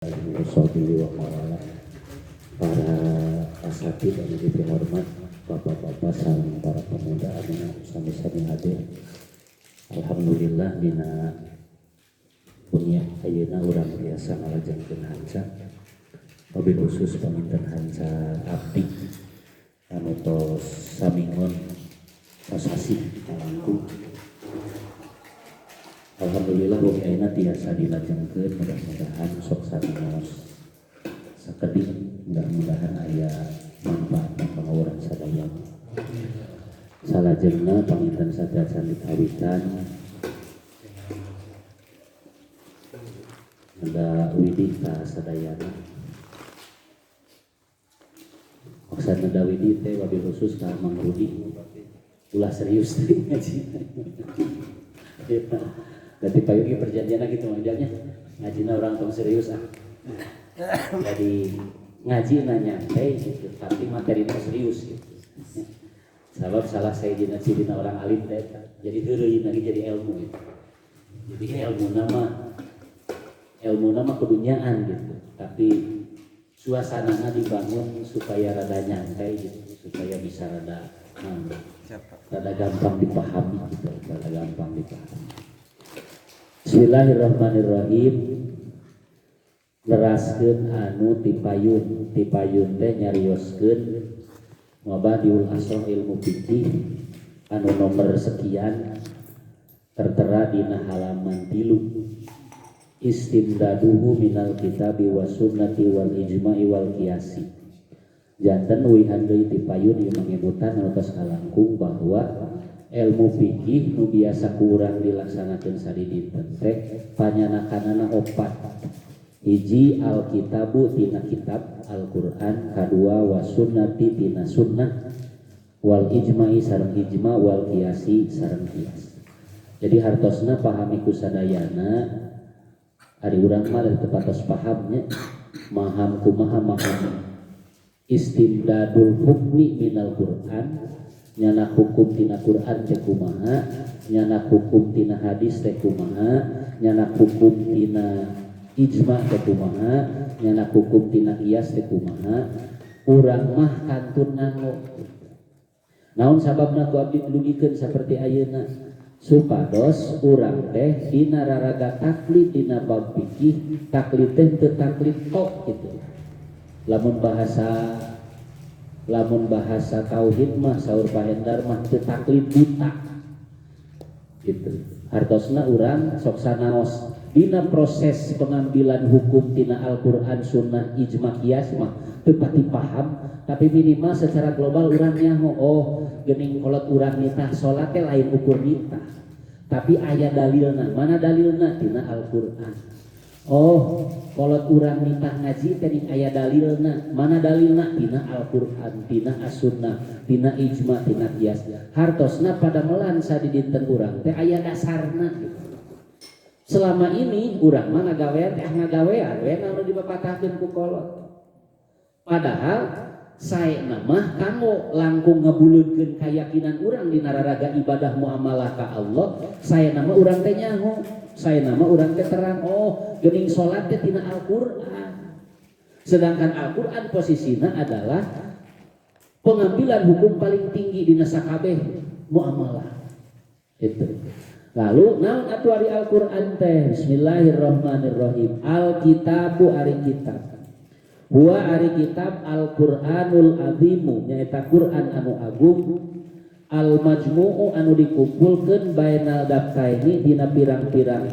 Wassalamualaikum warahmatullahi para asatid dan yang hormat, bapak-bapak sareng para pemuda anu sami-sami hadir. Alhamdulillah dina punya ayeuna urang biasa ngalajengkeun hanca. Wabil khusus paminten hanca abdi anu tos samingon sasasi alangkung. Alhamdulillah bumi ayeuna tiasa dilajengkeun, mudah-mudahan sok sanaos sakedik, mudah-mudahan aya manfaat ka urang sadaya. Salajengna paminten sadacan dikawitan ada widih ka sadayana. Maksudna da widih teh wabil khusus ka Mang Rudi. Ulah serius teh ngaji. Berarti payungi perjanjian gitu ngajarnya ngajina orang tong serius jadi ngaji nanya gitu, tapi materinya serius gitu. Sebab salah saya dina ciri orang alim teh jadi heureun lagi jadi ilmu gitu. Jadi ilmu nama kedunyaan gitu, tapi suasananya dibangun supaya rada nyantai gitu, supaya bisa rada gampang dipahami gitu, rada gampang dipahami. Bismillahirrahmanirrahim. Leraskeun anu tipayun teh nyarioskeun mabadiul asroh ilmu fikih anu nomor sekian tertera dina halaman 3. Istimdaduhu minal kitabi was sunnati wal ijma'i wal qiyasi. Janten wihan deui tipayun ieu mangebutan anu tos kalangkung bahwa ilmu fikih nu biasa kurang dilaksanakeun sadidinten teh panyanakanana 4. Hiji alkitabu tina kitab Al-Qur'an, kadua wasunnati tina sunnah, wal ijma'i sareng ijma, wal qiyasi sareng qiyas. Jadi hartosna pahami ku sadayana ari urang mah tepatos pahamnya maham kumaha maham istimdadul hukmi minal Qur'an, nyana hukum tina Quran teh kumaha, nyana hukum tina hadis teh kumaha, nyana hukum tina ijma teh kumaha, nyana hukum tina qiyas teh kumaha. Urang mah kantun nganggo. Naon sababna ku abdi dugikeun saperti ayeuna? Supados urang teh dina raraga taklid dina bab fikih, taklid teh teu taklid tok gitu. Lamun bahasa tauhid mah saur Pak Hendar mah teu taklid buta gitu. Hartosna urang sok sanaos dina proses pengambilan hukum tina Al-Qur'an, sunnah, ijma, qiyas mah teu pati paham, tapi minimal secara global urang nyaho geuning kolot urang nitah salat teh lain ukur nitah, tapi aya dalilna. Mana dalilna? Tina Al-Qur'an. Kolot urang nitah ngaji teh aya dalilna. Mana dalilna? Tina Al-Qur'an, tina as-sunnah, tina ijma, tina qiyas. Hartosna pada melan sadidinten urang teh aya dasarna gitu. Selama ini urang mah ngagawean teh ngagawean we anu dipapatahkeun ku kolot. Padahal saena mah kanggo langkung ngabuleutkeun kayakinan urang dina raraga ibadah muamalah ka Allah. Saena mah urang teh nyaho, saena mah urang teh terang geuning salat teh tina Al-Qur'an. Sedangkan Al-Qur'an posisina adalah pengambilan hukum paling tinggi dina sakabeh muamalah. Itu. Lalu naon atuh ari Al-Qur'an teh? Bismillahirrahmanirrahim. Al-kitabu ari kitab. Huwa ari kitab Al-Qur'anul azimu, nyaeta Qur'an anu agung, al-majmu'u anu dikumpulkeun bainal daftaini dina pirang-pirang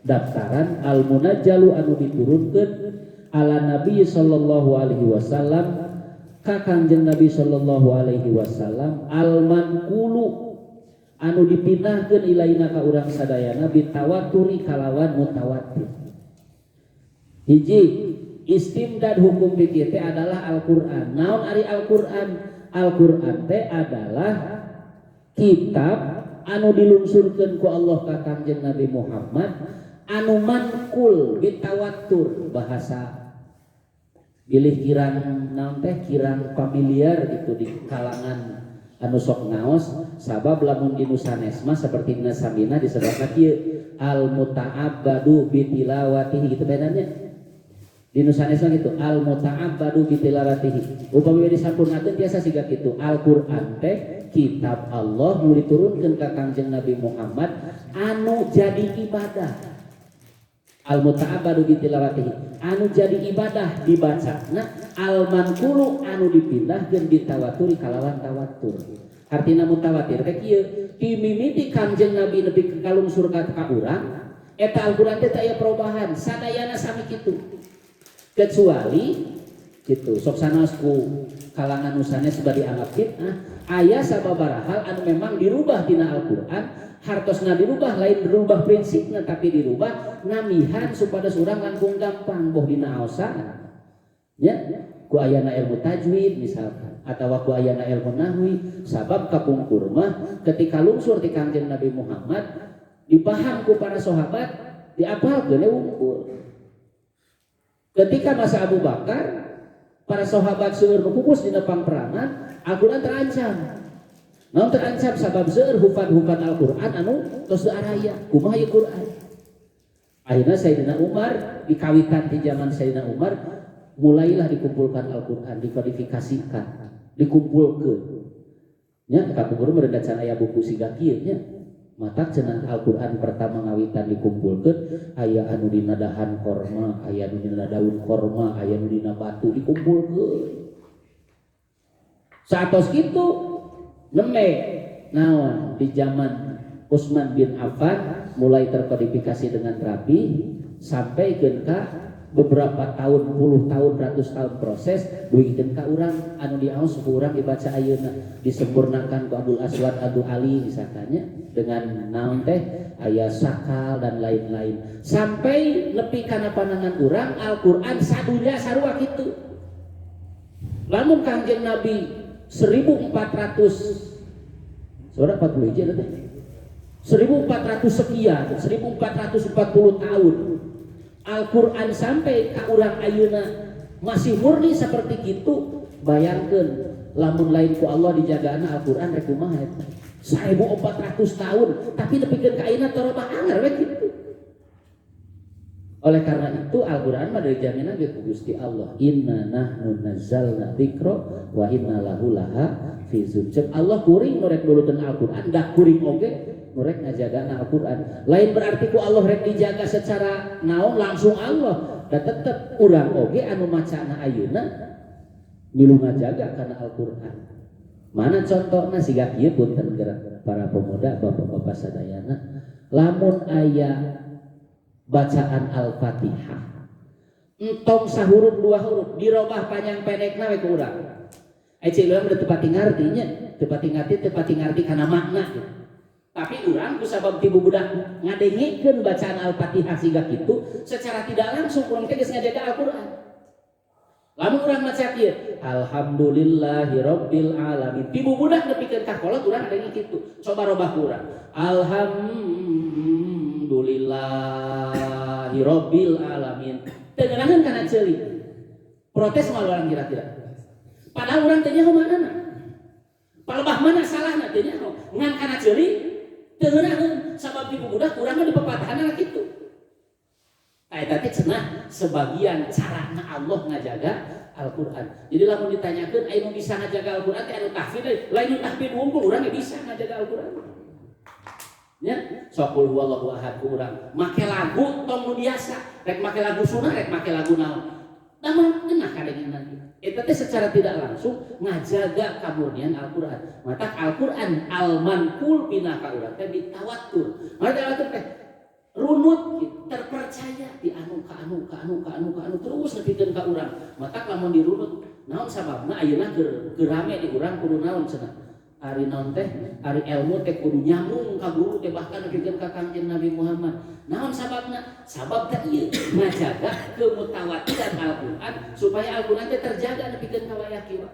daftaran, al-munajjalu anu diturunkeun ala Nabi sallallahu alaihi wasallam ka Kangjeng Nabi sallallahu alaihi wasallam, al-manqulu anu dipindahkeun ilaina ka urang sadayana bitawaturi kalawan mutawatir. Hiji istimdad hukum fikih teh adalah Al-Qur'an. Naon ari Al-Qur'an? Al-Qur'an teh adalah kitab anu dilungsurkeun ku Allah ka Kangjeng Nabi Muhammad anu manqul bitawatur, bahasa bilih kirang naon teh kirang familiar gitu di kalangan anu sok ngaos. Sabab lamun di nusanesma seperti nasamina disebutna kieu al muta'abbadu bitilawatihi gitu bedanya. Di nusanesna gitu al muta'abbadu bi tilawatihi. Upami disampurnakeun biasa siga kitu. Al-Qur'an teh kitab Allah nu diturunkeun ka Kangjeng Nabi Muhammad anu jadi ibadah. Al muta'abbadu bi tilawatihi. Anu jadi ibadah dibacana, al manqulu anu dipindahkeun ditawaturi kalawan tawatur. Artina mutawatir teh kieu, ti mimiti Kangjeng Nabi nepi ka kalungsur ka urang, eta Al-Qur'an teh teu aya perubahan, sadayana sami kitu. Kecuali gitu sok sanes ku kalangan nusanes sebagai dianggap fitnah aya sababaraha hal anu memang dirubah dina Al-Qur'an hartosna dirubah lain berubah prinsipna tapi dirubah namihan supados urang langkung gampang boh dina aosan ya ku ayana ilmu tajwid misalkan atawa ku ayana ilmu nahwi sabab kapungkur mah ketika lungsur ti Kangjeng Nabi Muhammad dipaham ku para sahabat diapalkeun wungkul. Ketika masa Abu Bakar, para sahabat seueur nu pupus dina pangperangan, Al-Qur'an terancam. Naon terancam sabab seueur hufan-hufan Al-Qur'an anu tos araya, kumaha ieu Qur'an. Akhirnya Sayyidina Umar dikawitan di zaman Sayyidina Umar mulailah dikumpulkan Al-Qur'an, diverifikasikan, dikumpulkeun. Nya kapungkur meureun can aya buku siga kieu nya. Matak cenah Al-Qur'an pertama ngawitan dikumpulkeun aya anu dina dahan korma, aya anu dina daun korma, aya anu dina batu dikumpulkeun. Satos kitu neme naon di zaman Utsman bin Affan mulai terkodifikasi dengan rapi sampai ke beberapa tahun, puluh tahun, ratus tahun proses duikeun ka urang anu diaos ku urang dibaca ayeuna disempurnakan ku Abdul Aswad Abdul Ali misalkannya dengan naon teh aya sakal dan lain-lain sampai nepi kana panangan urang Al-Qur'an sadunya sarua kitu. Lamun Kangjeng Nabi 1400 saudara 40 hiji teh 1400 sekian 1440 tahun Al-Qur'an sampai ka urang ayeuna masih murni seperti itu. Bayangkeun lamun lain ku Allah dijagaana Al-Qur'an rek kumaha eta 1400 tahun tapi nepikeun ka ayeuna teu robah anger we kitu. Oleh karena itu Al-Qur'an mah dari jaminan ku Gusti Allah inna nahnu nazzalna dzikra wa inna lahu lahafizun. Cek Allah kuring nu rek nulukeun Al-Qur'an dah kuring oge nurek ngajagana Al-Qur'an. Lain berarti ku Allah rek dijaga secara naon langsung Allah. Da tetep urang oge anu macana ayeuna milu ngajaga kana Al-Qur'an. Mana contohna siga kieu punten gerak para pemuda bapak-bapak sadayana. Lamun aya bacaan Al-Fatihah entong sahuruf dua huruf dirobah panjang pendekna we ku urang. Cek urang udah tepati ngartinya, tepati ngarti kana makna gitu. Tapi urang kusabab ti budak ngadengikeun bacaan Al-Fatihah siga kitu secara tidak langsung urang teh geus ngajaga Al-Qur'an. Lamun urang maca kieu alhamdulillahirabbil alamin ti budak nepikeun ka kolot urang ngadengikeun kitu. Coba robah urang alhamdulillahirabbil alamin teu ngeunaheun kana ceuli. Protes mah urang kira-kira. Padahal urang teh nyaho manana. Palebah mana salahna teh nyaho ngan kana ceuli. Dengeran sabab ibu budak kurang di pepatahan gitu. Eta teh cenah sebagian carana Allah ngajaga Al-Qur'an. Jadi lamun ditanyakeun aya nu bisa ngajaga Al-Qur'an teh anu tahfidz lain nu tahfidz wungkul urang bisa ngajaga Al-Qur'an. Nya sok qul huwallahu ahad urang make lagu tong nu biasa rek make lagu sunah rek make lagu naon. Namun kenah kadengeunna. Eta teh secara tidak langsung ngajaga kamurnian Al-Qur'an. Mata Al-Qur'an al-manqul pina ka urang teh ditawatur. Mata tawatur teh runut terpercaya di anu ka anu terus nepikeun ka urang. Mata lamun dirunut naon sababna ayeuna keur rame di urang kudu naon cenah. Ari naon teh ari ilmu teh kudu nyambung ka guru teh bahkan nepikeun ka Kangjeng Nabi Muhammad. Naon sababna? Sabab teh ieu ngajaga kemutawatiran Al-Qur'an supaya Al-Qur'an teh terjaga nepikeun ka wayah kieu.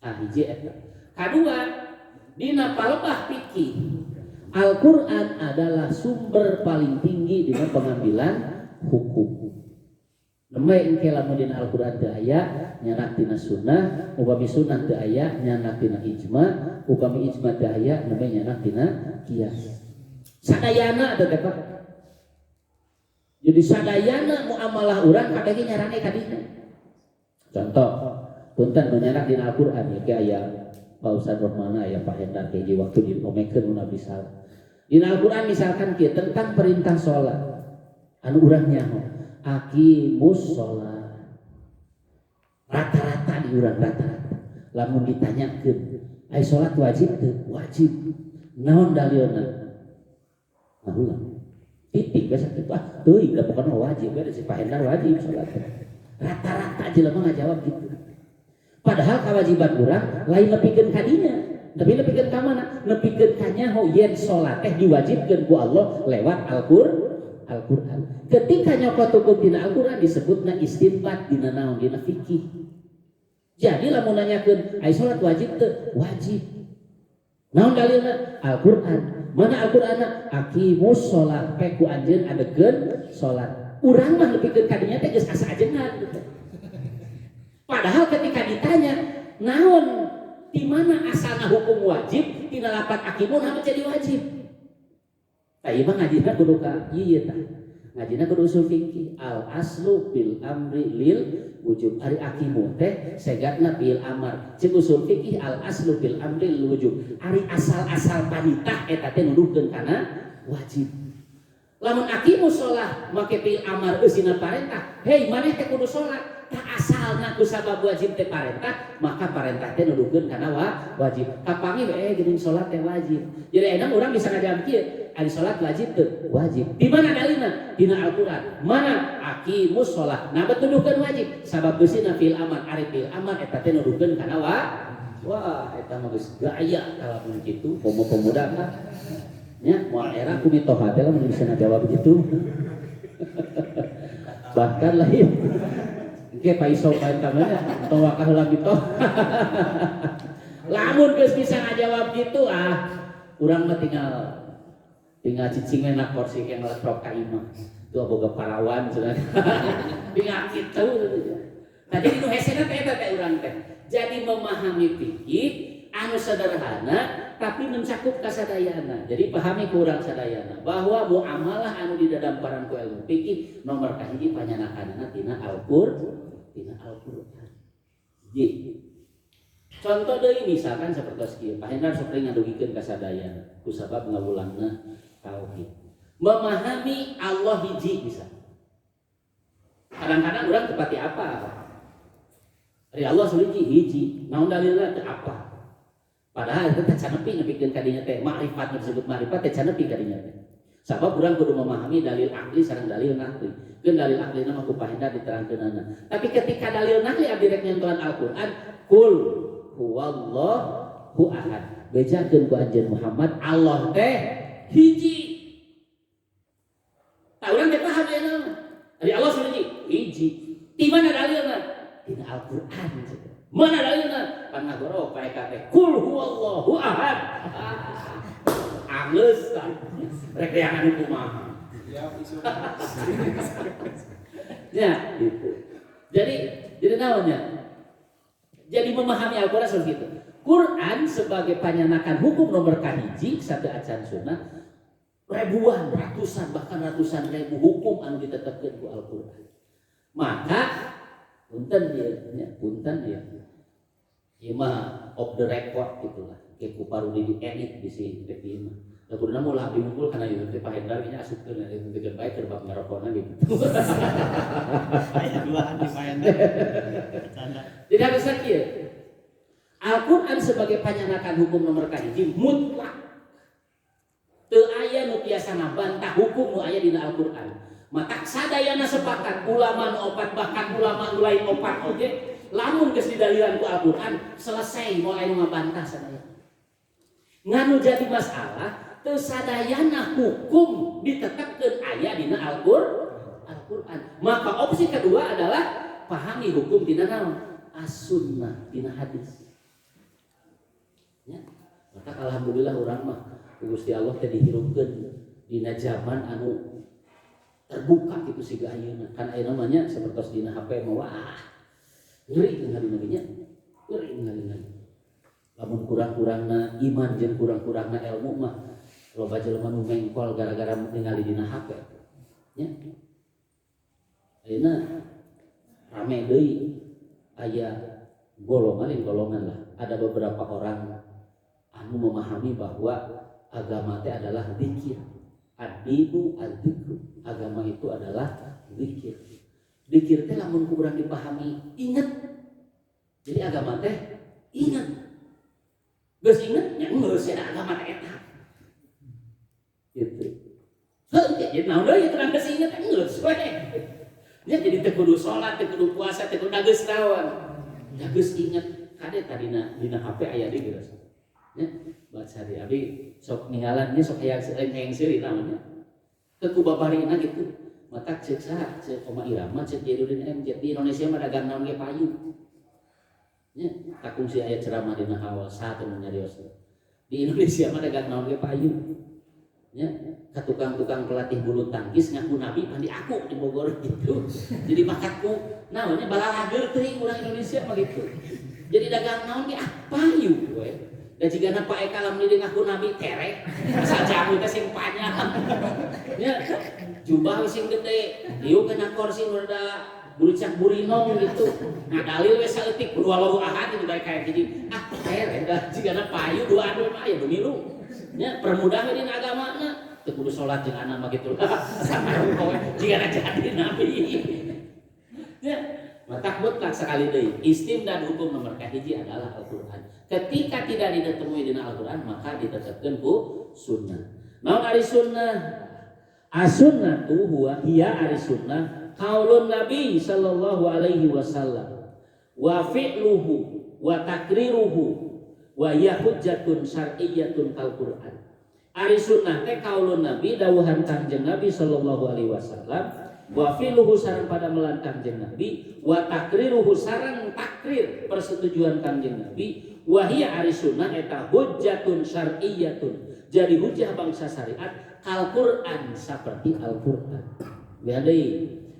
Hiji eta. Kadua, dina palebah fikih Al-Qur'an adalah sumber paling tinggi dina pengambilan hukum. Lemah engke lamun dina Al-Qur'an teu aya nyanak tina sunnah, upami sunnah teu aya nyanak tina ijma, upami ijma teu aya nyanak tina qiyas. Sadayana teh Pak. Jadi sadayana muamalah urang kadang nyarane ka dina. Contoh, punten nu nyarang dina Al-Qur'an ya ke aya Pak Ustaz Rohmana ya Pak Hendar keji waktu diomekeun nu bisa. Dina Al-Qur'an misalkan kieu tentang perintah salat. Anu urang nyaho, aqimus shalah. Rata-rata di urang rata-rata. Lamun ditanyakeun, ai salat wajib teu? Wajib. Naon dalilna? Nah ulang. Titik biasa itu teuing da pokona wajib we si Pak Hendar wajib salat. Rata-rata jelema ngajawab gitu. Padahal kewajiban urang lain nepikeun ka dinya, tapi nepikeun ka mana? Nepikeun ka nyaho yen salat teh diwajibkeun ku Allah lewat Al-Qur'an. Ketika nyokot hukum dina Al-Qur'an disebutna istinbat dina naon? Dina fikih. Jadi lamun nanyakeun ai salat wajib teu? Wajib. Naon dalilna? Al-Qur'an. Mana Al-Qur'an? Aqimus shalah, ku anjeun adegeun salat. Urang mah nepikeun ka dinya teh geus asa ajengan gitu. Padahal ketika ditanya, naon di mana asalna hukum wajib tina lapat aqimun hama jadi wajib. Tah ieu mah ngajina kudu ka ieu tah. Ngajina kudu usul fikih. Al aslu bil amri lil wujub. Ari aqimu teh segatna bil amar. Ceuk usul fikih al aslu bil amri lil wujub. Ari asal-asal panitah eta teh nuduhkeun kana wajib. Lamun aqimu shalah make bil amar eusina parentah. Hei maneh teh kudu salat. Tak asalna ku sabab wajib teh parentah, maka parentah teh nuduhkeun kana wajib. Kapangi we geuning salat teh wajib. Jadi enak urang bisa ngajawab kieu, ari salat wajib teu? Wajib. Di mana dalilna? Dina Al-Qur'an. Mana? Aqimus shalah. Nah betuduhkeun wajib. Sabab geusina fil amar, ari fil amar eta teh nuduhkeun kana wah eta mah geus gaya kalamun kitu pemuda mah. Nya moal era ku mitoha teh lamun bisa ngajawab gitu. Bahkan lain Oke, Pak Iso paling tamanya atau wakah lagi toh. Lamun geus bisa ngajawab gitu urang mah tinggal cicing enak kursi yang ngeletrok ka imah. Itu boga parawan cenah. Tinggal kitu. Nah, jadi nu hesena teh eta teh urang teh. Jadi memahami fikih anu sederhana tapi mencakup kasadayana. Jadi pahami ku urang sadayana bahwa muamalah anu di dadamparan ku ilmu fikih nomor kahiji panyanakanna tina Al-Qur'an. Contoh deui misalkan sapertos kieu, Pak Hendar sok ngadugikeun kasadayana ku sabab ngawulangna tauhid. Memahami Allah hiji bisa. Kadang-kadang urang tepati apa? Ari Allah hiji, naon dalilna teh apa? Padahal itu teh can nepi nepikeun ka dinya teh makrifat disebut makrifat teh can nepi ka dinya teh. Sabab urang kudu memahami dalil akli sareng dalil nakli. Keun dalil akli mah ku Pak Hendar diterangkeunana. Tapi ketika dalil nakli abdi rek nyentuhan Al-Qur'an, qul huwallahu ahad. Bejakeun ku anjeun Muhammad Allah teh hiji. Tah urang teh paham ya naon? Ari Allah hiji. Di mana dalilna? Dina Al-Qur'an. Mana dalilna? Pan ngagoro pae ka teh qul huwallahu ahad. Anggeus kan. Rek deangan kumaha. Ya, gitu. Jadi naonnya? Jadi memahami Al-Qur'an seperti itu. Quran sebagai panyanakan hukum nomor kahiji satu acan sunnah ribuan, ratusan bahkan ratusan ribu hukum anu ditetepkeun ku Al-Qur'an. Maka punten ya. Ieu mah off the record gitulah. Ke ku paru diedit di sini teh ieu mah. Da kuduna meulah diunggul kana ieu teh Pak Hendar nya asupkeun itu teh bae keur bab ngarokona gitu. Aya duaan di Pak Hendar. Jadi harus kieu. Al-Qur'an sebagai panyanakan hukum nomor kahiji mutlak. Teu aya nu tiasa bantah hukum nu aya dina Al-Qur'an. Mata sadayana sepakat ulama nu opat bahkan ulama nu lain opat oge lamun geus didalilan ku Al-Qur'an selesai mulai nu ngabantah sadayana. Nganu jadi masalah teu sadayana hukum ditetepkeun aya dina Al-Qur'an. Maka opsi kedua adalah pahami hukum dina naon? As-sunnah dina hadis. Ya. Maka alhamdulillah urang mah Gusti Allah teh dihirupkeun dina zaman anu terbuka gitu siga ayeuna. Kan ayeuna mah nya sapertos dina HP mah wah. Ngeri ngalina nya. Ngeri ngalina. Lamun kurang-kurangna iman jeung kurang-kurangna ilmu mah loba jelema nu mengkol gara-gara ningali dina HP. Ya. Ayeuna rame deui aya golongan lah. Ada beberapa orang anu memahami bahwa agama itu adalah zikir. Ad-dinu adzikru. Agama itu adalah zikir. Zikir teh lamun kurang dipahami, ingat. Jadi agama teh ingat. Geus ingat nya geus ada agama teh eta. Gitu. Jadi naon deui teu geus ingat geus we. Ya jadi teu kudu salat, teu kudu puasa, teu kudu geus naon. Ya geus ingat kade tadina dina HP aya di geus. Ya, baca di abi sok ninggalan nya sok aya yang seuri namanya. Teu kubabarina gitu. Mata ceuk saha, ceuk Oma Irama, ceuk Jedudin M, di Indonesia mah dagang naon ge payu. Ya, takung si aya ceramah dina Hawa satu nyarios. Di Indonesia mah dagang naon ge payu. Ya, ka tukang-tukang pelatih bulu tangkis ngaku nabi pandi aku di Bogor gitu. Jadi bakatku naonnya balalager teuing urang Indonesia mah gitu. Jadi dagang naon ge payu we. Da jigana Pak Eka lamun di ngaku nabi terek, asal jamu teh sing panjang. Ya, jubah sing gede, ieu kena kursi rada bulicak burinong gitu. Ngadalil we saeutik walau ahad itu bae kayak gini. Terek da jigana payu dua anu mah aya milu. Ya, permudah we dina agamana. Teu kudu salat jeung anak mah kitu. Sama kowe jigana jadi nabi. Ya, mata mutlak sekali deui. Istimdad hukum nomor kahiji adalah Al-Qur'an. Ketika tidak ditemui dina Al-Qur'an, maka ditetepkeun ku sunnah. Naon ari sunnah? As-sunnatu huwa hiya ari sunnah qaulun Nabi sallallahu alaihi wasallam wa fi'luhu wa takriruhu wa hiya hujjatun syar'iyyatun kal Qur'an. Ari sunnah teh qaulun Nabi dawuhan Kangjeng Nabi sallallahu alaihi wasallam wa fi'luhu sareng pada melan Kangjeng Nabi wa takriruhu sareng takrir persetujuan Kangjeng Nabi wa hiya ari sunnah eta hujjatun syar'iyyatun jadi hujjah bangsa syariat kal Qur'an seperti Al-Qur'an. Jadi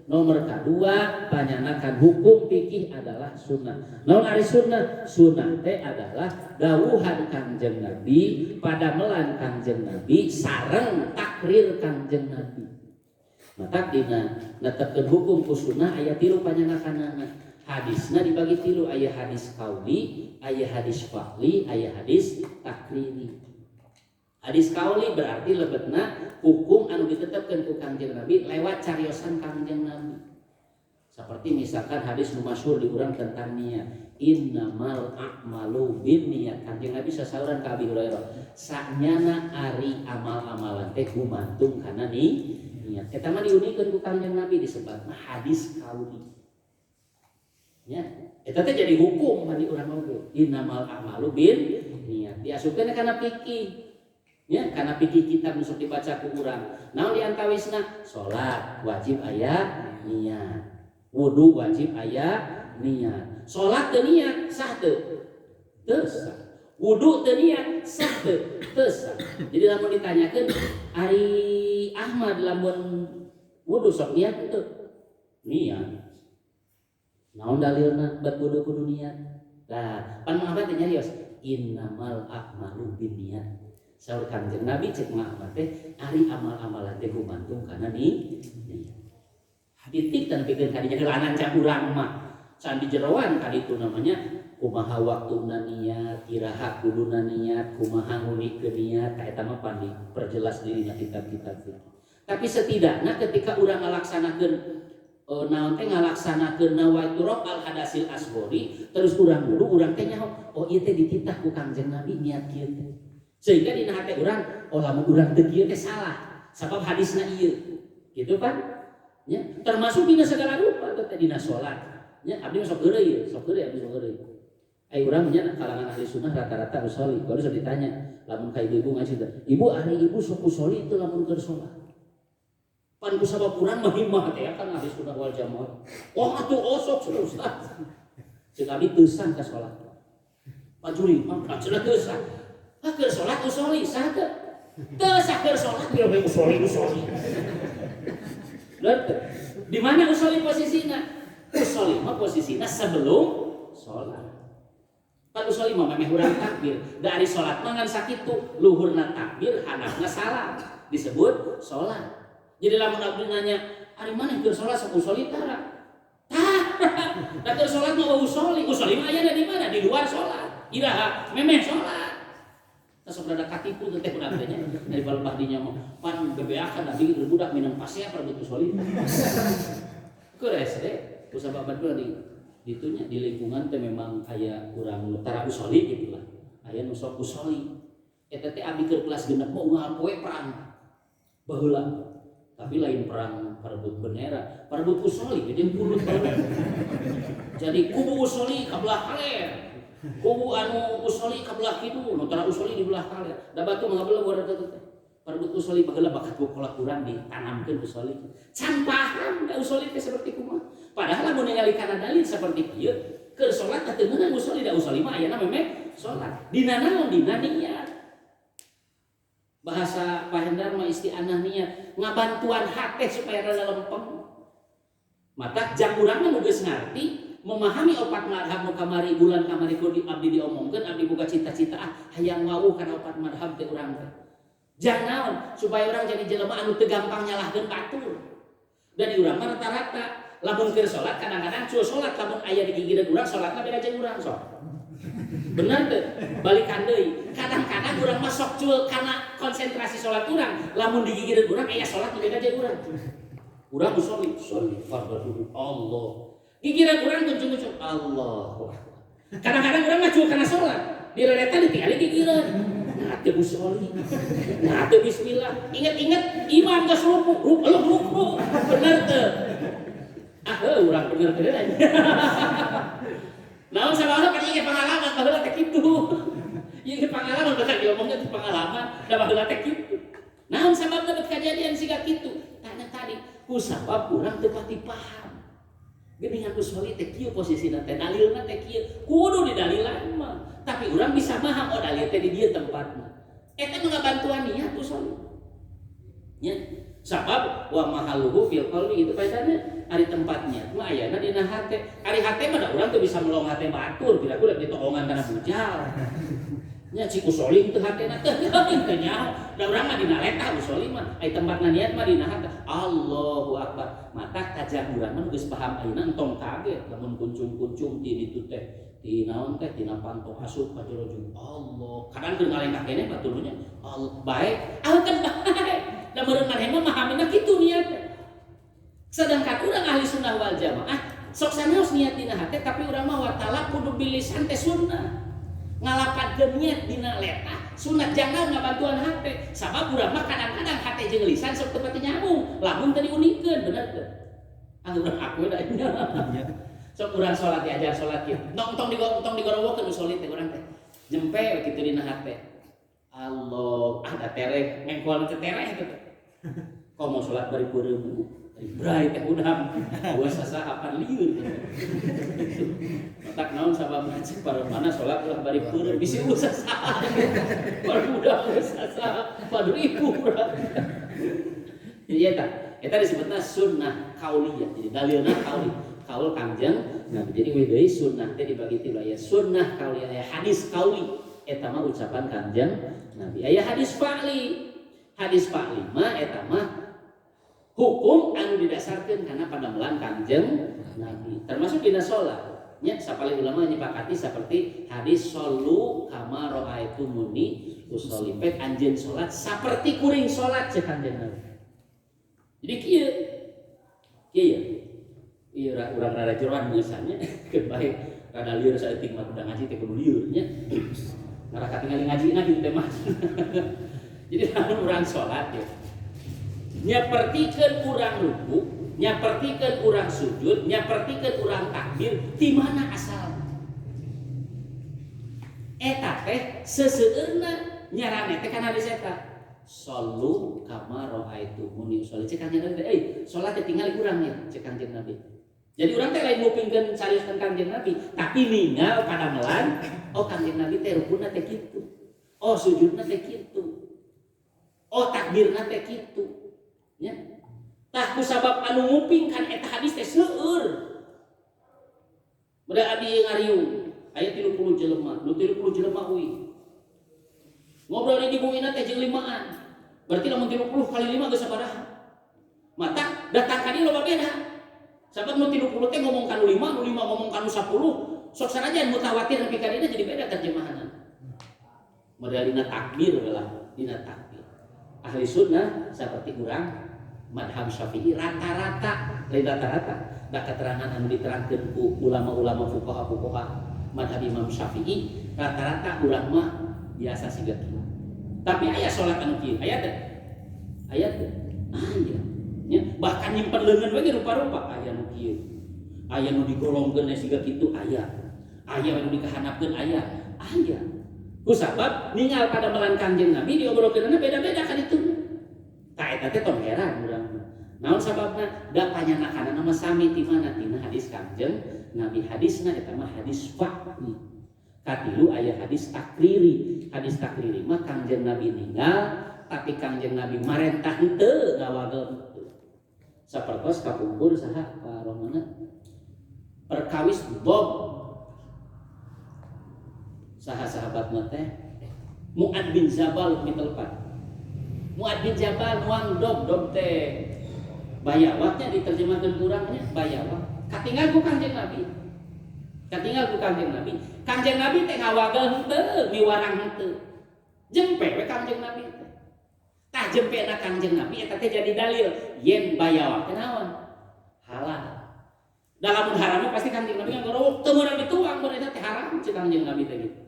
nomor kedua panyanakan hukum fikih adalah sunnah. Naon ari sunnah? Sunnah teh adalah dawuhan Kangjeng Nabi pada melan Kangjeng Nabi sareng takrir Kangjeng Nabi. Mata dina netepkeun hukum ku sunnah aya 3 panyanakanana. Hadisna dibagi 3, aya hadis qauli, aya hadis fa'li, aya hadis takriri. Hadis qauli berarti lebetna hukum anu ditetepkeun ku Kangjeng Nabi lewat cariosan Kangjeng Nabi. Seperti misalkan hadis nu masyhur di urang tentang niat. Innamal a'malu binniyat. Kangjeng Nabi sasaeuran ka Abi Hurairah, sanyana ari amal-amalan teh gumantung kana niat. Eta mah diunikeun ku Kangjeng Nabi disebutna hadis qauli. Ya, eta teh jadi hukum bagi urang oge. Innamal a'malu binniyat. Diasupkeun kana fikih. Ya, karena fikih kitab nusuk dibaca ku urang. Naon diantawisna? Salat wajib aya niat. Wudu wajib aya niat. Salat teu niat sah teu? Teu sah. Wudu teu niat sah teu? Teu sah. Jadi lamun ditanyakeun Ari Ahmad lamun wudu sok niat teu? Niat. Naon dalilna bet wudu kudu niat? Tah, pan mangabad teh nyarios innamal a'malu binniyat. Saur Kangjeng Nabi cek Muhammad teh ari amal-amalan teh gumantung kana niat. Haditik dan pikeun kadinya gelanan cak urang mah. Can di jeroan kaditu namanya kumaha waktuna niat, iraha kuduna niat, kumaha ngulikeun niat, ka eta mah pandi perjelas dirinya kitab-kitab itu. Tapi setidaknya ketika urang ngalaksanakeun naon teh ngalaksanakeun nawaitu raf'al hadasil asghari, terus urang wudu urang teh nyaho, oh ieu teh dititah ku Kangjeng Nabi niat kieu teh. Sehingga dina hate urang, oh lamun urang teu kieu teh salah. Sabab hadisna ieu. Gitu kan? Ya, termasuk dina segala rupa teh dina salat. Ya, abdi sok heureuy, abdi sok heureuy. Ai urang nya kalangan ahli sunnah rata-rata usolli. Kalau sudah ditanya, lamun ka ibu ngaji teh, "Ibu ari ibu sok usolli teu lamun keur salat?" Pan ku sabab urang mah himmah teh kan ahli sunnah wal jamaah. Oh atuh osok Ustaz. Ceuk abdi teu sah ka salat. Pajuri, mah cenah teu sah. Keur salat usolli sah teu? Teu sah keur salat biar we usolli. Di mana usolli posisinya? Usolli mah posisinya sebelum salat. Kan usolli mah memeh urang takbir. Dari salat mah ngan sakitu, luhurna takbir, handapna salam. Disebut salat. Jadi lamun abdi nanya, Ari mana keur salat sok usoli tara. Da keur salat mah usoli mah aya di mana? Di luar salat. Iraha memeh salat. Tasok rada katipu teh budak teh nya dari balbah dinya mah pan bebeakan da bieu budak minang pasea perebut usoli. Keur SD kusabab batur di ditunya di lingkungan teh memang aya urang nu tara usoli gitu lah. Aya nu sok usoli. Eta teh abdi keur kelas 6 mau unggal poe perang. Baheula. Tapi lain perang perebut bendera, perebut usoli jadi pulut banget. Jadi kubu usoli ka belah kaler. Kubu anu usoli ka belah kidul, nu tara usoli di belah kaler. Da batu mengabelah warna teh. Perebut usoli baheula bakat kolak urang ditanamkeun usoli. Can paham da usoli teh seperti kumaha. Padahal lamun ningali kana dalil seperti ieu, keur salat teh meunang usoli da usoli mah aya memeh salat. Dina naon dina niat. Bahasa Pak Hendar mah isti'anah niat ngabantuan hati supaya rada lempeng. Mata jang urang mah nu geus ngarti memahami opat madhab nu kamari bulan kamari ku abdi diomongkeun abdi boga cita-cita hayang ngawuh kana opat madhab teh urang teh. Jang naon supaya urang jadi jelema anu teu gampang nyalahkeun batur. Dan urang mah rata-rata lamun keur salat kadang-kadang cul salat lamun aya di gigireun urang salatna beda jeung urang sok. Benar tuh, balikan deui. Kadang-kadang urang mah sok cul karena konsentrasi salat urang, lamun digigireun urang aya salat beda jeung urang. Urang usoli fardhu Allah. Gigireun urang kuncung-kuncung Allah. Kadang-kadang urang mah cul kana salat, direreta ditinggali gigireun. Nah, teu usoli. Nah, teu bismillah. Ingat-ingat imam geus ruku, ruku. Bener teu? Urang bener teu aja. Naon sabaraha kan ieu pengalaman baheula teh kitu. Ieu pengalaman bakal diomongkeun teh pengalaman da baheula teh kitu. Naon sababna bet kajadian siga kitu? Tanya tadi, ku sabab urang teu pati paham. Geuningan usoli teh kieu posisina teh dalilna teh kieu. Kudu didalilan mah. Tapi urang bisa paham oh dalil teh di dieu tempatna. Eta mah ngabantuan niat usoli. Nya sabab wa mahaluhu fil qalbi itu paetanna ari tempatnya mah ayana dina hate. Ari hate mah da urang teu bisa melong hate batur, bila kudu ditoongan kana bujal. Nya ci usoli teu hatena teu teu nyaho. Da urang mah dina letah usoli mah, ai tempatna niat mah dina hate. Allahu akbar. Mata kajang urang mah geus paham ayeuna entong kaget lamun kuncung-kuncung di ditu teh. Di naon teh dina panto asup ka jero Allah. Kadang teu ngalengkah keneh baturnya. Allah baik, alkeun baik. Da meureun maneh mah mahamina kitu niatna. Sedangkan urang ahli sunnah wal jamaah sok sanaos niat dina hate tapi urang mah watala kudu bilisan teh sunnah. Ngalapadkeun niat dina letah sunat jangan ngabantuan hate. Sabab urang mah kadang-kadang hate jeung lisan sok teu pati nyambung. Lamun teu diunikeun bener teu? Urang aku da nya. Sok urang salat diajar salat kieu. Tong digorowokeun usoli teh urang teh. Nyempe kitu dina hate. Allah, ada tereh, ngengkol teh tereh teh. Komo salat bari peureum. Brai teh udang, gua sasahapan lieur. Matak naon sabab cek paremana salat ulah bari peureum bisi usah saha. Barudak usah padriku urang. Ieu eta disebutna sunnah qauliyah. Jadi dalilna qauli. Kaul Kangjeng Nabi. Jadi wedeuy sunnah teh dibagi tilu aya sunnah qauliyah, aya hadis qauli. Eta mah ucapan Kangjeng Nabi. Aya hadis fa'li. Hadis fa'li mah eta mah hukum anu didasarkeun kana padamelan Kangjeng Nabi. Termasuk dina salat. Nya sapalih ulama nyepakati seperti hadis sallu kama raaitumuni usolli. Pek anjeun salat saperti kuring salat cek Kangjeng Nabi. Jadi kieu. Kieu. Ieu urang rada jeroan misalnya keur bae rada lieur saeutik mah udah ngaji teh kudu lieur nya. Ngarakat tingali ngaji teh mah. Jadi lamun urang salat ya. Nyapertikeun urang ruku, nyapertikeun urang sujud, nyapertikeun urang takbir, di mana asalna? Eta teh seseueurna nyarane teh kana hadis eta. Sallu kama raaitumuni usolli. Cek Kanjeng Nabi, salat teh tingali urang ya, cek Kanjeng Nabi. Jadi urang teh lain mupingkeun sarioskeun Kanjeng Nabi, tapi ninggal padamelan, oh Kanjeng Nabi teh rukuna teh kitu. Oh sujudna teh kitu. Oh takbirna teh kitu. Ya. Tah kusabab anu ngupingkan eta hadis teh seueur. Bada abdi ngariung aya 30 jelema, nu 30 jelema euy. Ngobrol di bumina teh jeung limaan. Berarti lamun 30 kali 5 geus sabaraha? Mata datang ka dieu loba beda. Sahabat nu 30 teh ngomong kanu 5, nu 5 ngomong kanu 10, sok sanajan mutawatir nepi ka dieu jadi beda terjemahanan. Modalina takbir lah, dina takbir. Ahli sunnah seperti urang madhab Syafi'i rata-rata, lain rata-rata. Da keterangan anu diterangkeun ku ulama-ulama fuqaha madhab Imam Syafi'i rata-rata urang mah biasa siga kieu. Tapi aya salat anu kieu, aya teh. Aya teh. Aya. Ya, bahkan nyimpen leungeun we rupa-rupa aya nu kieu. Aya nu digolongkeun siga kitu aya. Aya nu dikahanapkeun aya. Aya. Ku sabab ningal pada melan Kangjeng Nabi diobrolkeunna beda-beda kan itu. Ta eta teh tong heran urang. Naon sababna? Da panyanakanna mah sami ti mana tina hadis Kangjeng Nabi, hadisna eta mah hadis faqih. Katilu aya hadis takriri. Hadis takriri mah Kangjeng Nabi ninggal tapi Kangjeng Nabi marentah henteu ngawagel henteu. Sapertos kapungkur saha rohmana perkawis Bob saha sahabat teh Mu'ad bin Jabal mitelpan. Mu'ad bin Jabal nuang dob teh bayawaknya diterjemahkeun kurangnya bayawak. Katinggal ku Kangjeng Nabi. Kangjeng Nabi teh ngawagel henteu, miwarang henteu. Jempe we Kangjeng Nabi teh. Tah jempena Kangjeng Nabi eta teh jadi dalil yen bayawak teh naon? Halal. Dalam haram pasti Kangjeng Nabi ngagorowok teu meunang dituang mun eta teh haram ceu Kangjeng Nabi teh gitu.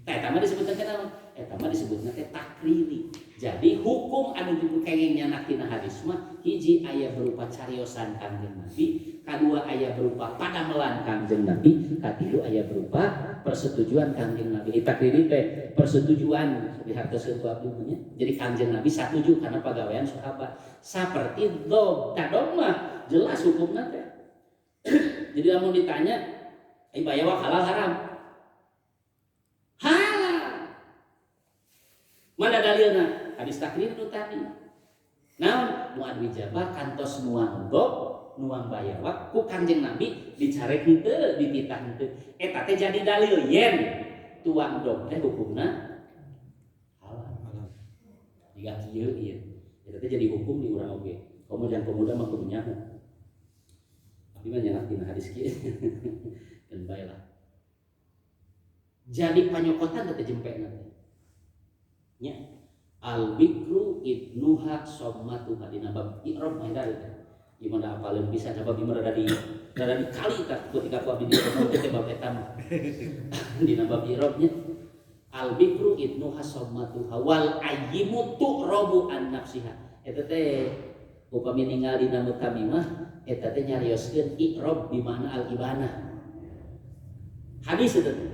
Tah eta mah disebutna teh naon? Eta mah disebutna teh takriri. Jadi hukum anu dipukengnya tina hadis mah hiji aya berupa cariosan Kangjeng Nabi, kadua aya berupa padamelan Kangjeng Nabi, katilu aya berupa persetujuan Kangjeng Nabi. Takriri teh persetujuan dihartoskeun ku abdi nya. Jadi Kangjeng Nabi satuju karena pagawean sahabat. Saperti dog, tah dog mah jelas hukumna teh. Jadi lamun ditanya, bayawak halal haram? Halal. Mana dalilna? Hadis takrir itu tadi. Naon Mu'ad bin Jabal kantos nuang dog, nuang bayawak ku Kangjeng Nabi dicarek henteu, dititah henteu. Eta teh jadi dalil yen tuang dog teh hukumna halal. Jika kieu ieu, eta teh jadi hukum di urang oge. Kemudian pemuda mah kudu nyaho. Abi mah nyanak dina hadis kieu. Dan baelah. Jadi panyokotan teh jempena teh. Nya al-bikru ibnuha sommatuha dina bab i'rab mah dari gimana apalin bisa coba gimana dari kali tak ketika ku abdi di bab eta mah dina bab i'rabnya al-bikru ibnuha sommatuha wal ayyimu tu'rabu an nafsiha eta teh upami ningali dina mutamimah eta teh nyarioskeun i'rab di mana al-ibanah hadis eta teh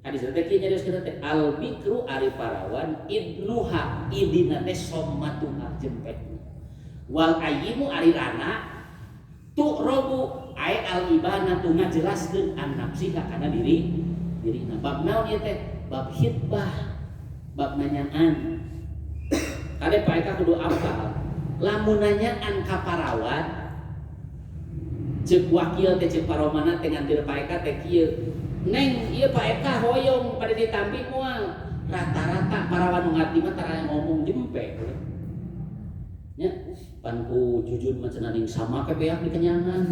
hadis teh kieu nyarioskeun teh al bikru ari parawan ibnuha idina teh sommatuha jempetna wal ayyimu ari rana tu'rabu ai al ibanatu ngajelaskeun an nafsika kana dirina bab naon ieu teh bab hitbah bab nanyaan kade paeka kudu apal lamun nanyaan ka parawan ceuk wakil teh ceuk paromana teh ngantir paeka teh kieu Neng, iya Pak Eka hoyong pada ditampi moal rata-rata parawan ngati mah tara ngomong jempe. Nya, panku jujur mah cenah ning sama ke beak dikenyangan.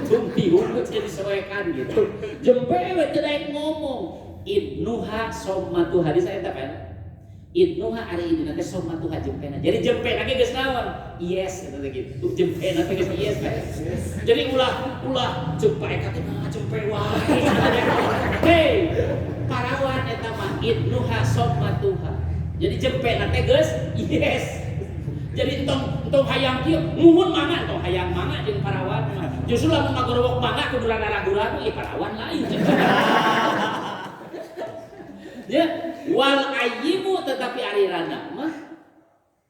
Tung tiung jadi disesuaikan gitu. Jempe we teu ngomong. Ibnuha sommatu hadis saya teh Ibnuha ari indina teh sommatuha jempena. Jadi jempena ge geus naon? Yes eta teh gitu. Jempena teh geus yes. Jadi ulah ceuk Pak Eka teh mah jempe wae. Hei, parawan eta mah ibnuha sommatuha. Jadi jempena teh geus yes. Jadi entong hayang kieu muhun mangga entong hayang mangga jeung parawan mah. Justru lamun ngagorowok mangga kudu ragu-ragu ieu parawan lain. Ya, wal ayyimu tetapi ari rana mah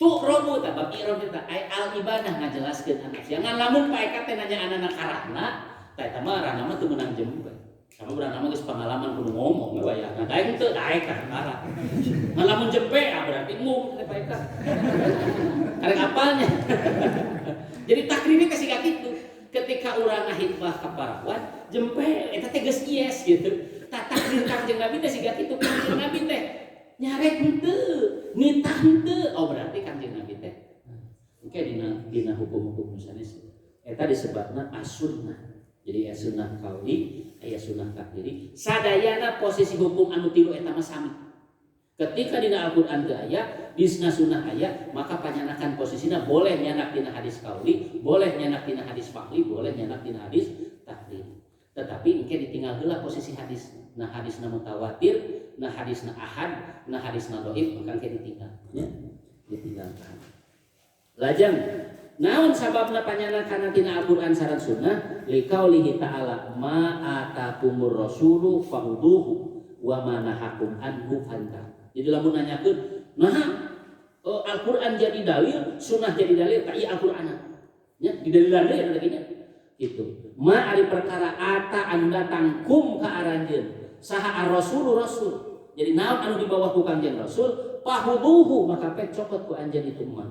tu'rabu ta bab i'rab eta ai al ibadah ngajelaskeun anak jangan lamun Pak Eka teh nanya anana karahna tah eta mah rana mah teu meunang jempe sama urang mah geus pengalaman kudu ngomong we wayah nah daek teu daek ka karah nah lamun jempe berarti ngum teh Pak Eka arek apalnya jadi takrir teh siga kitu ketika urang ngahitbah ka parawan jempe eta teh geus yes gitu takdir Kangjeng Nabi teh siga kitu Kangjeng Nabi teh nyarek henteu, nitah henteu. Oh berarti Kangjeng Nabi teh dina hukum-hukum sanes eta disebutna as-sunnah. Jadi aya sunnah qauli, aya sunnah takdiri. Sadayana posisi hukum anu tilu eta mah sami. Ketika dina Al-Qur'an teu aya, disna sunnah aya, maka panyanakan posisina boleh nyanak dina hadis qauli, boleh nyanak dina hadis faqli, boleh nyanak dina hadis takdiri. Tetapi engke ditinggal heula posisi hadis. Nah hadisna mutawatir, nah hadisna ahad, nah hadisna dhaif, maka engke ditinggal. Ya, ditinggalkan. Lajeng naon sababna panyanakan tina Al-Qur'an sareng sunnah liqaulihi ta'ala ma atakumur rasulu fahuduhu wa ma nahakum anhu fantah. Jadi lamun nanyakeun nah Al-Qur'an jadi dalil, sunnah jadi dalil, ta ieu Al-Qur'an. Nya di dalilan deui ada kinya. Gitu. Ma ari perkara ata anda tangkum ka aranjeun saha ar-rasulu rasul. Jadi naon anu di bawah ku Kangjeng Rasul fahuduhu maka pek cokot ku anjeun itu mah.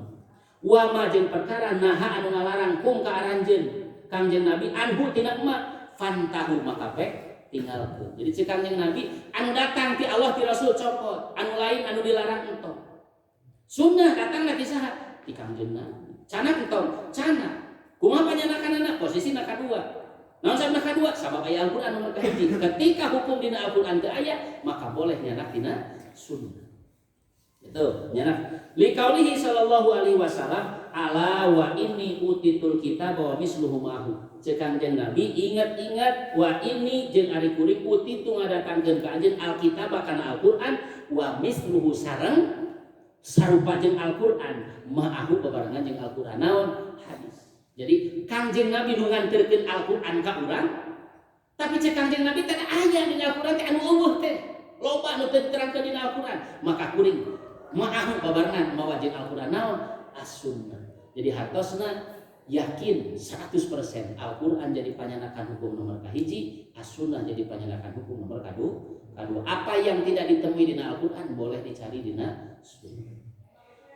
Wa ma jeung perkara naha anu ngalarang kum ka aranjeun Kangjeng Nabi anhu tina emak fantahu maka pek tinggalkeun. Jadi si Kangjeng Nabi anu datang ti Allah ti Rasul copot, anu lain anu dilarang entot. Sunnah datang ti saha? Ti Kangjeng Nabi. Cana entot, cana. Kumaha panyanakanana? Posisina kadua. Naon sabab kadua? Sabab aya Al-Qur'an nomor kahiji. Ketika hukum dina Al-Qur'an teu aya, maka boleh nyanak dina sunnah. Itu nyanak liqaulihi sallallahu alaihi wasallam ala wa inni utitul kitab wa misluhu ma'hu. Ceuk Kangjeng Nabi ingat-ingat wa inni jeung ari kuring utitu ngadatangkeun ka anjeun alkitab kana Al-Qur'an wa misluhu sareng sarupa jeung Al-Qur'an ma'hu babarengan jeung Al-Qur'an naon hadis. Jadi Kangjeng Nabi nu nganterkeun Al-Qur'an ka urang tapi ceuk Kangjeng Nabi teh aya dina Al-Qur'an teh anu eueuh teh loba nu teu diterangkeun dina Al-Qur'an maka kuring ma'ahu babarengan mawa jeung Al-Qur'an naon as-sunnah. Jadi hartosna yakin 100% Al-Qur'an jadi panyanakan hukum nomor kahiji, as-sunnah jadi panyanakan hukum nomor kadua. Apa yang tidak ditemui dina Al-Qur'an boleh dicari dina sunnah.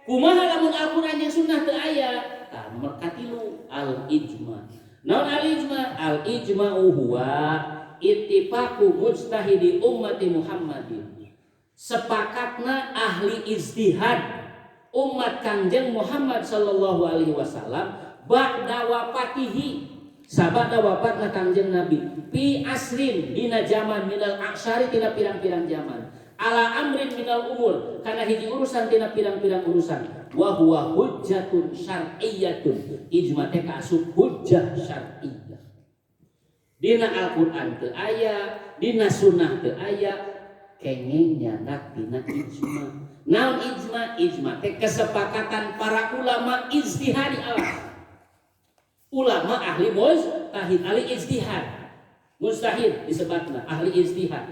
Kumaha lamun Al-Qur'an jeung sunnah teu aya? Tah nomor katilu al-ijma. Naon al-ijma? Al-ijma'u huwa ittifaqu mujtahidi ummati Muhammadin. Sepakatna ahli ijtihad umat Kangjeng Muhammad sallallahu alaihi wasallam ba'da wafatihi sabada wafatna Kangjeng Nabi fi asrin dina zaman minal aksari tina pirang-pirang zaman ala amrin minal umur kana hiji urusan tina pirang-pirang urusan wa huwa hujjatun syar'iyyatun ijma teh kaasup hujjah syar'iyyah dina Al-Qur'an teu aya dina sunnah teu aya kenging nyanak dina ijma. Naon ijma? Ijma teh kesepakatan para ulama ijtihadi Allah. Ulama ahli mujtahid, ahli ijtihad. Mujtahid disebutna ahli ijtihad.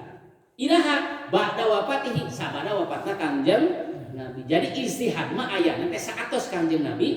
Iraha ba'da wafatihi sabada wafatna Kangjeng Nabi. Jadi ijtihad mah aya teh saatos Kangjeng Nabi